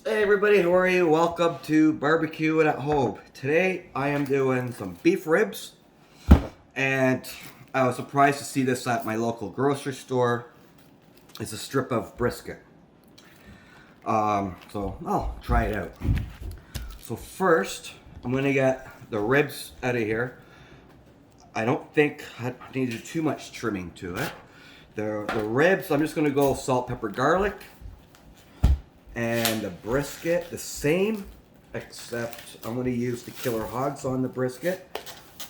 Hey everybody, how are you? Welcome to Barbecue at Home. Today I am doing some beef ribs, and I was surprised to see this at my local grocery store. It's a strip of brisket. So I'll try it out. So first, I'm gonna get the ribs out of here. I don't think I need to do too much trimming to it. The ribs, I'm just gonna go salt, pepper, garlic. And the brisket, the same, except I'm going to use the Killer Hogs on the brisket.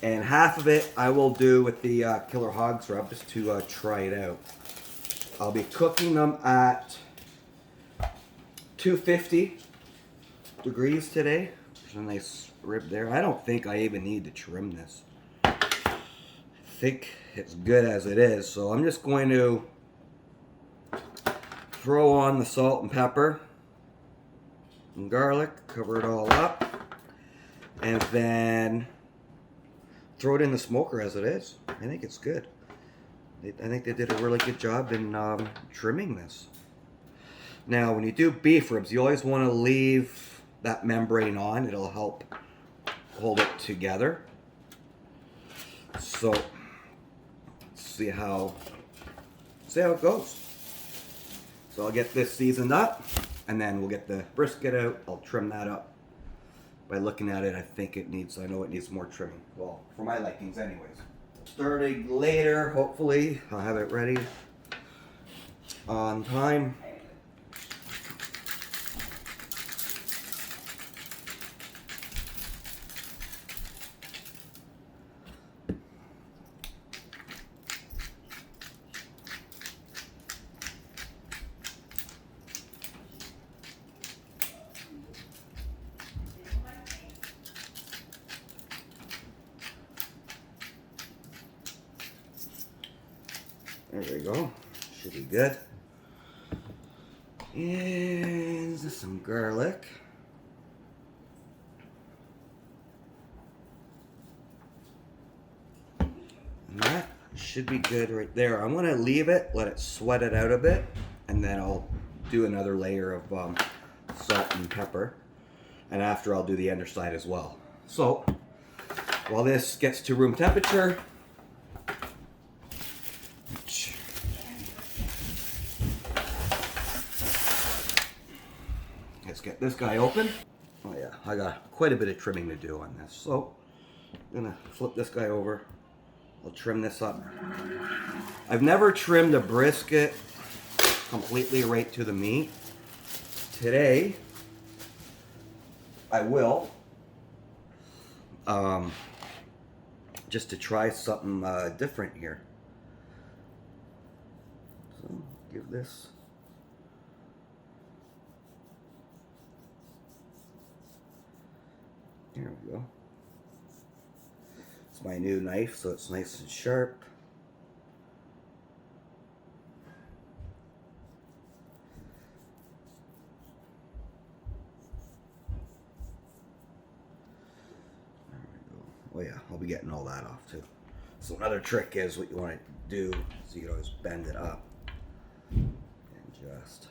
And half of it I will do with the Killer Hogs rub just to try it out. I'll be cooking them at 250 degrees today. There's a nice rib there. I don't think I even need to trim this. I think it's good as it is. So I'm just going to throw on the salt and pepper and garlic, cover it all up, and then throw it in the smoker as it is. I think it's good. I think they did a really good job in trimming this. Now, when you do beef ribs, you always want to leave that membrane on. It'll help hold it together. So, let's see how it goes. So I'll get this seasoned up, and then we'll get the brisket out. I'll trim that up. By looking at it, I know it needs more trimming. Well, for my likings anyways. Starting later, hopefully, I'll have it ready on time. There we go. Should be good. And some garlic. And that should be good right there. I'm going to leave it, let it sweat it out a bit, and then I'll do another layer of salt and pepper. And after, I'll do the underside as well. So, while this gets to room temperature, let's get this guy open. Oh yeah, I got quite a bit of trimming to do on this. So, I'm gonna flip this guy over. I'll trim this up. I've never trimmed a brisket completely right to the meat. Today, I will. Just to try something different here. So, give this. Here we go. It's my new knife, so it's nice and sharp. There we go. Oh yeah, I'll be getting all that off too. So another trick is what you want to do, so you can always bend it up and just.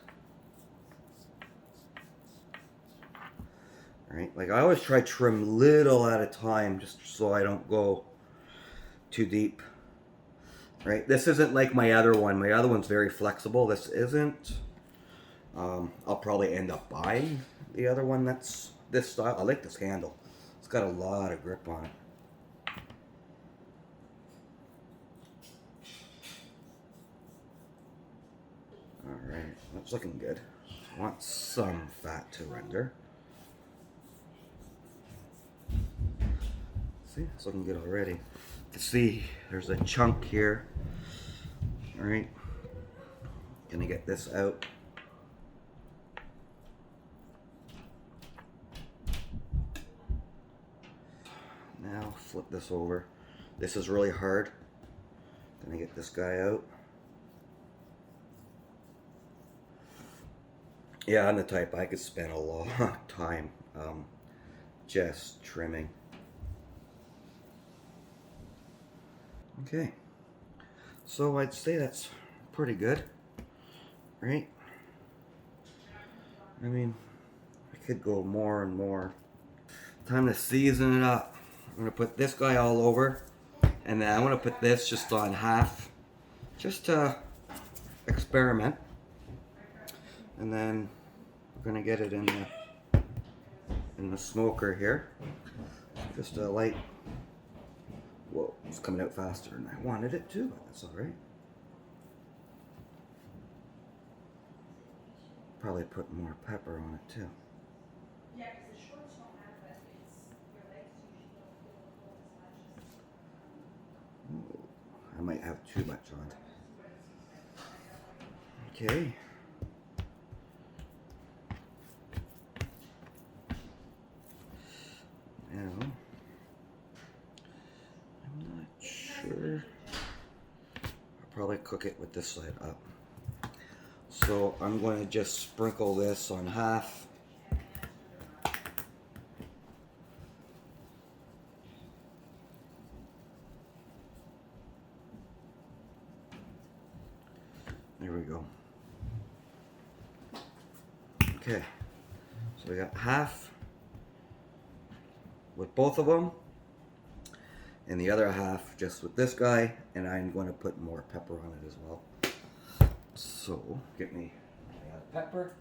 Right, like I always try trim little at a time just so I don't go too deep. Right, this isn't like my other one. My other one's very flexible. This isn't. I'll probably end up buying the other one that's this style. I like this handle. It's got a lot of grip on it. Alright, that's looking good. I want some fat to render. See, it's looking good already. You can see there's a chunk here. Alright. Gonna get this out. Now flip this over. This is really hard. Gonna get this guy out. Yeah, I'm the type I could spend a long time just trimming. Okay, so I'd say that's pretty good, right? I mean, I could go more and more. Time to season it up. I'm gonna put this guy all over, and then I'm gonna put this just on half, just to experiment. And then we're gonna get it in the smoker here. Just a light. Whoa, it's coming out faster than I wanted it to, but that's all right. Probably put more pepper on it too. Yeah, because the shorts don't have it. Your legs usually don't feel as much. I might have too much on. Okay. Now, I'm not sure. I'll probably cook it with this side up. So I'm going to just sprinkle this on half. There we go. Okay, so we got half with both of them, and the other half just with this guy, and I'm going to put more pepper on it as well. So, get me pepper.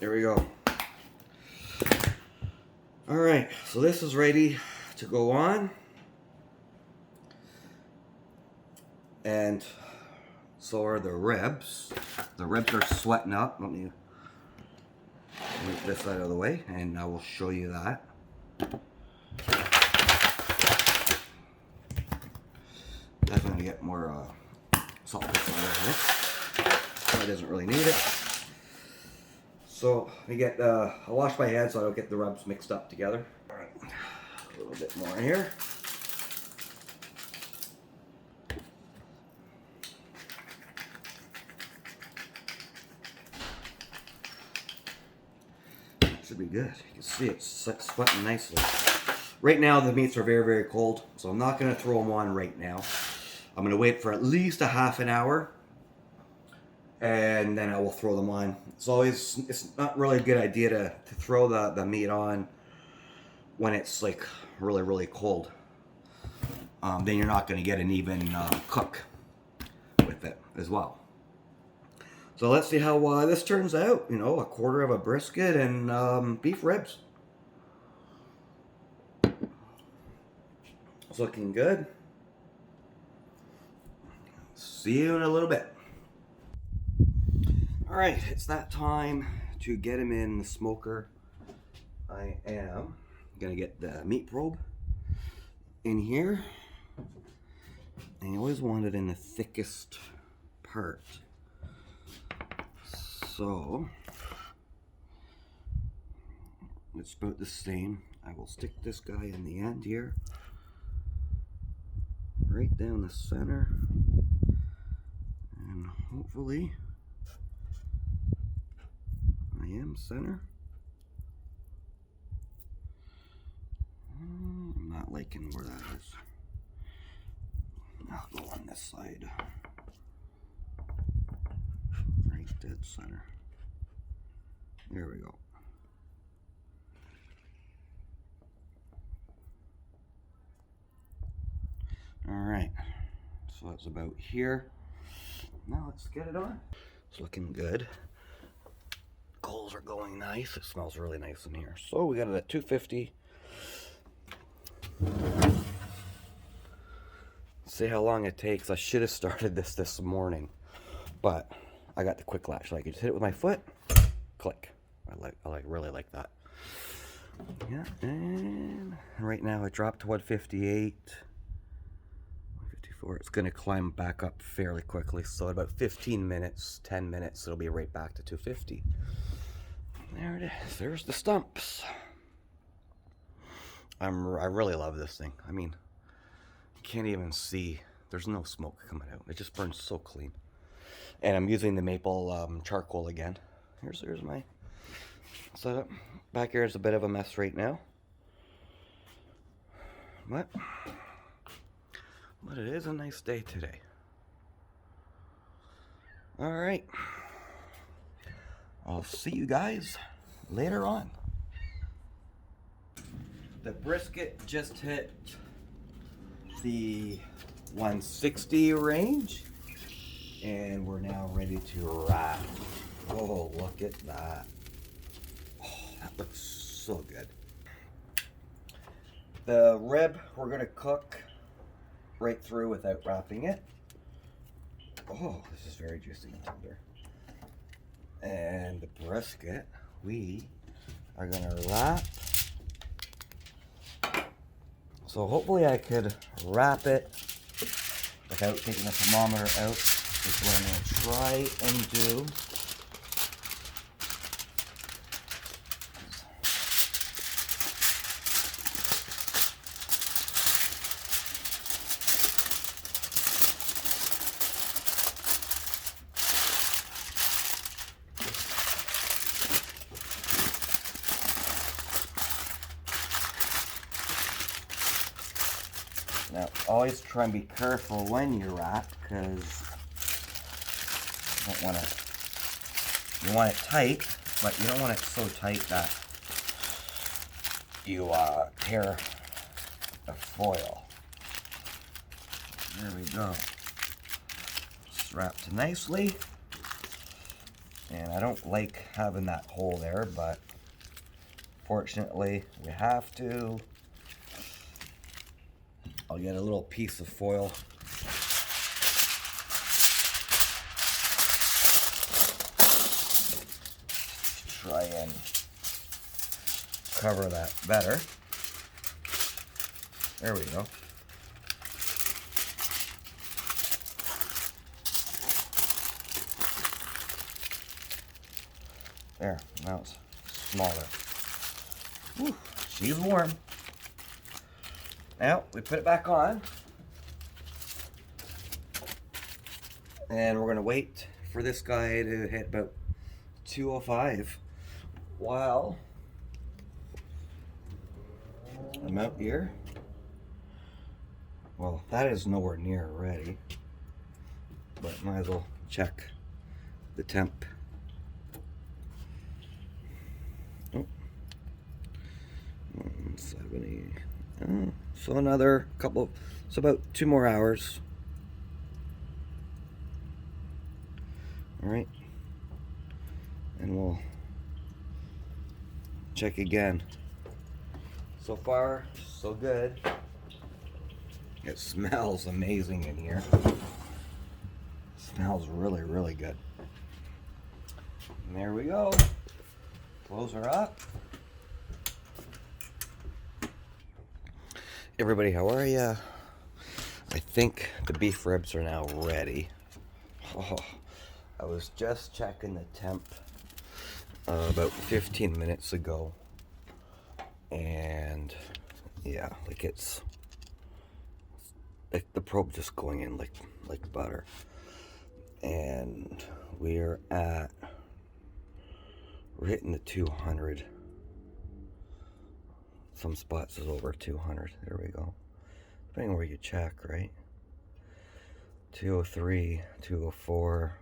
There we go. All right, so this is ready to go on. And so are the ribs. The ribs are sweating up. Let me move this out of the way, and I will show you that. Definitely get more salt out of it. Probably doesn't really need it. So we get, I'll wash my hands so I don't get the rubs mixed up together. All right, a little bit more in here. Should be good. You can see it's sweating nicely. Right now the meats are very, very cold, so I'm not going to throw them on right now. I'm going to wait for at least a half an hour, and then I will throw them on. It's not really a good idea to throw the meat on when it's like really, really cold. Then you're not going to get an even cook with it as well. So let's see how this turns out. You know, a quarter of a brisket and beef ribs. It's looking good. See you in a little bit. All right, it's that time to get him in the smoker. I am gonna get the meat probe in here. And I always want it in the thickest part. So it's about the same. I will stick this guy in the end here, right down the center, and hopefully I am center. I'm not liking where that is. I'll go on this side. Right dead center. There we go. All right, so that's about here. Now let's get it on. It's looking good. Coals are going nice. It smells really nice in here. So we got it at 250. See how long it takes. I should have started this morning, but I got the quick latch. So I could just hit it with my foot, click. I really like that. Yeah, and right now it dropped to 158. 154. It's going to climb back up fairly quickly. So in about 15 minutes, 10 minutes, it'll be right back to 250. There it is. There's the stumps. I really love this thing. I mean, you can't even see. There's no smoke coming out. It just burns so clean. And I'm using the maple charcoal again. Here's my setup. Back here is a bit of a mess right now. But it is a nice day today. All right. I'll see you guys later on. The brisket just hit the 160 range, and we're now ready to wrap. Oh, look at that. Oh, that looks so good. The rib we're gonna cook right through without wrapping it. Oh, this is very juicy and tender. And the brisket, we are gonna wrap. So hopefully I could wrap it without taking the thermometer out. Is what I'm gonna try and do. Now, always try and be careful when you wrap, because you don't want it. You want it tight, but you don't want it so tight that you tear the foil. There we go. It's wrapped nicely, and I don't like having that hole there, but fortunately we have to. I'll get a little piece of foil. Try and cover that better. There we go. There, now it's smaller. Whew, she's warm. Now, we put it back on. And we're going to wait for this guy to hit about 205 while I'm out here. Well, that is nowhere near ready, but might as well check the temp. Oh, 170. Oh, so another couple, so about 2 more hours. All right, and we'll check again. So far, so good. It smells amazing in here. It smells really, really good. And there we go. Close her up. Everybody, how are ya? I think the beef ribs are now ready. Oh, I was just checking the temp about 15 minutes ago, and yeah, like it's like the probe just going in like butter, and we're hitting the 200. Some spots is over 200. There we go. Depending on where you check, right? 203, 204.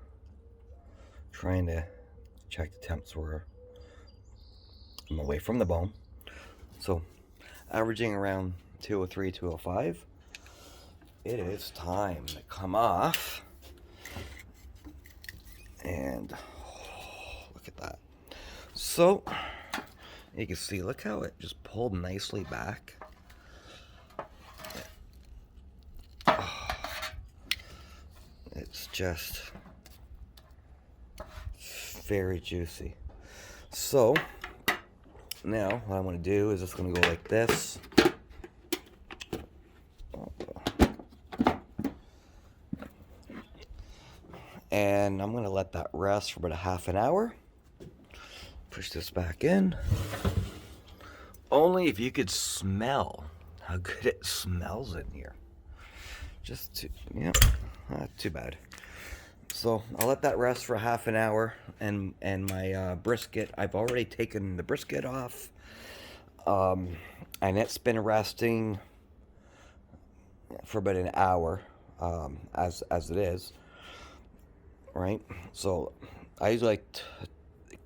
Trying to check the temps where I'm away from the bone. So, averaging around 203, 205. It is time to come off. And oh, look at that. So, you can see, look how it just pulled nicely back. Oh, it's just very juicy. So now what I'm going to do is just going to go like this. And I'm going to let that rest for about a half an hour. Push this back in. Only if you could smell how good it smells in here. Just too, yep, not too bad. So I'll let that rest for half an hour, and my brisket, I've already taken the brisket off, and it's been resting for about an hour, as it is, right? So I usually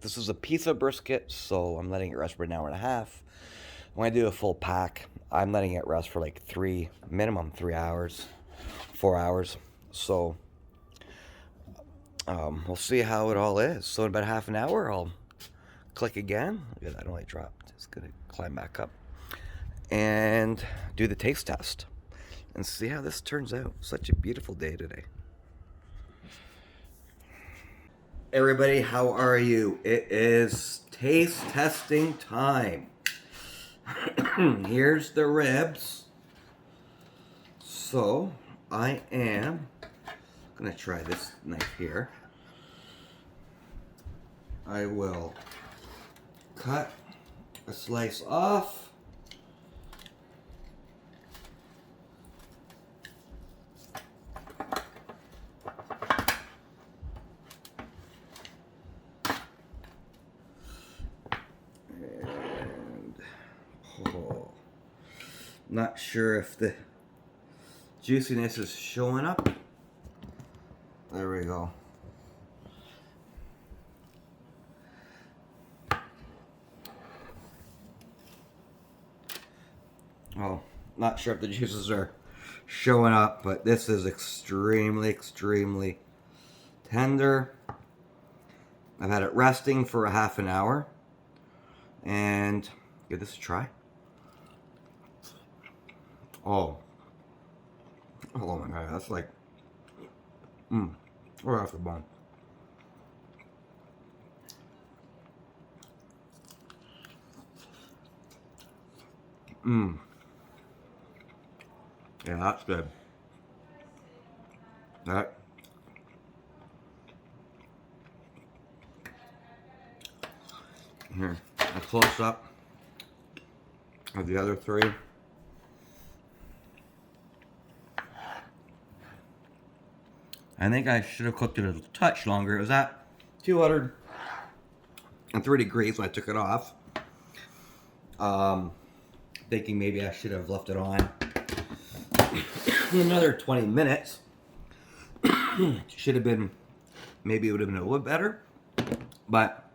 this is a piece of brisket, so I'm letting it rest for an hour and a half. When I do a full pack, I'm letting it rest for like minimum 3 hours, 4 hours. So we'll see how it all is. So in about half an hour, I'll click again. Look at that, only dropped. It's gonna climb back up and do the taste test and see how this turns out. Such a beautiful day today. Everybody, how are you? It is taste testing time. Here's the ribs. So I am gonna try this knife here. I will cut a slice off. Not sure if the juiciness is showing up. There we go. Oh, not sure if the juices are showing up, but this is extremely, extremely tender. I've had it resting for a half an hour, and give this a try. Oh my god, that's like, right off the bone. Yeah, that's good. That. Here, a close up of the other three. I think I should have cooked it a touch longer. It was at 203 degrees when I took it off. Thinking maybe I should have left it on another 20 minutes. Should have been, maybe it would have been a little better, but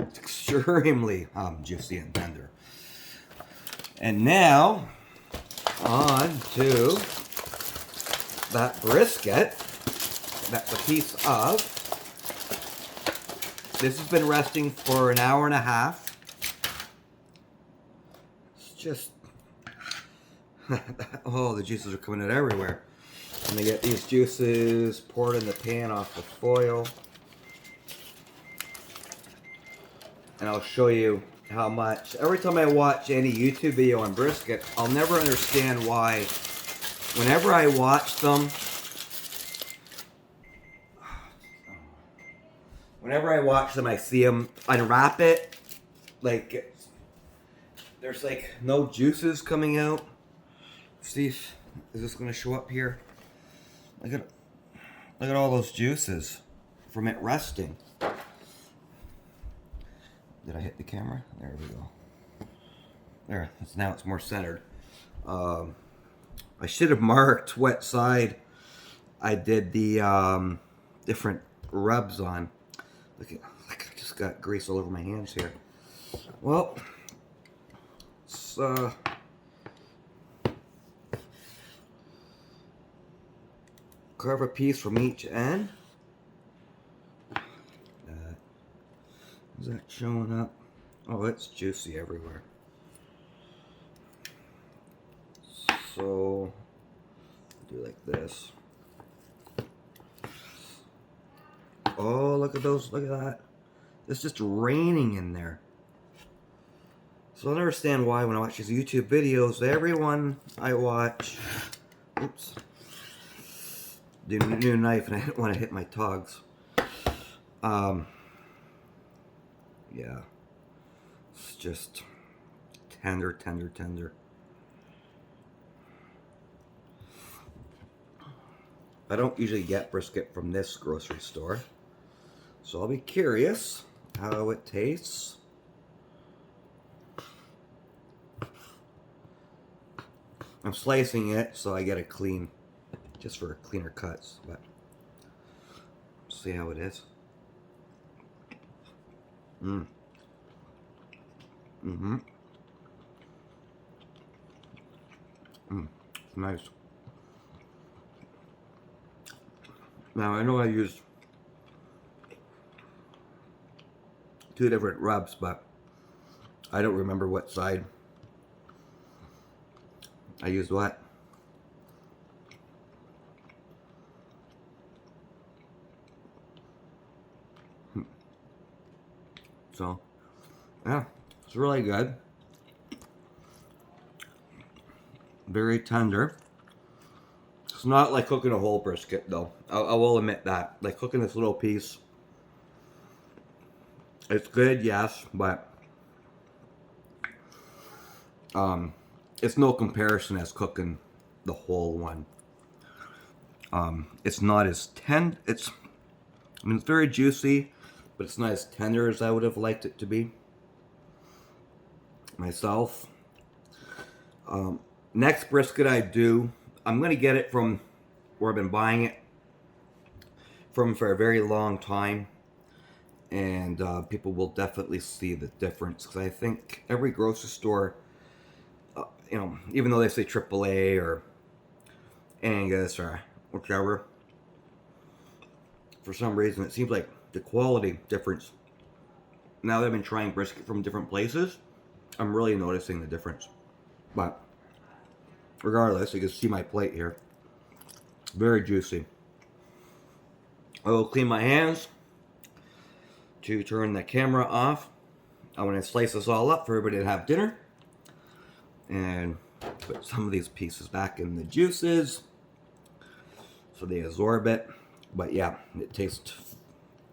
it's extremely juicy and tender. And now, on to that brisket. That's a piece of. This has been resting for an hour and a half. It's just, oh, the juices are coming out everywhere. I'm gonna get these juices poured in the pan off the foil. And I'll show you how much. Every time I watch any YouTube video on brisket, I'll never understand why, whenever I watch them, I see them unwrap it, like there's like no juices coming out. See, is this gonna show up here? Look at all those juices from it resting. Did I hit the camera? There we go. There, now it's more centered. I should have marked what side I did the different rubs on. Look, I just got grease all over my hands here. Well, let's carve a piece from each end. Is that showing up? Oh, it's juicy everywhere. So, do like this. Oh, look at those, look at that. It's just raining in there. So I don't understand why when I watch these YouTube videos, everyone I watch, oops, do a new knife and I didn't want to hit my togs. Yeah. It's just tender, tender, tender. I don't usually get brisket from this grocery store, so I'll be curious how it tastes. I'm slicing it so I get a clean, just for cleaner cuts, but see how it is. It's nice. Now I know I used 2 different rubs, but I don't remember what side I used what. So, yeah, it's really good. Very tender. It's not like cooking a whole brisket, though. I will admit that. Like cooking this little piece, it's good, yes, but it's no comparison as cooking the whole one. It's not as tender. I mean, it's very juicy, but it's not as tender as I would have liked it to be myself. Next brisket I do, I'm going to get it from where I've been buying it from for a very long time. And people will definitely see the difference. Because I think every grocery store, even though they say AAA or Angus or whichever, for some reason it seems like the quality difference. Now that I've been trying brisket from different places, I'm really noticing the difference. But regardless, you can see my plate here. Very juicy. I will clean my hands to turn the camera off. I'm going to slice this all up for everybody to have dinner. And put some of these pieces back in the juices so they absorb it. But yeah, it tastes,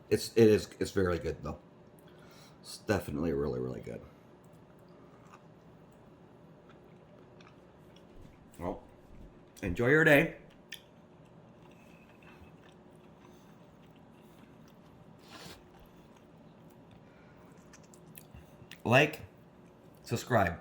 it's very good though. It's definitely really, really good. Well, enjoy your day. Like, subscribe.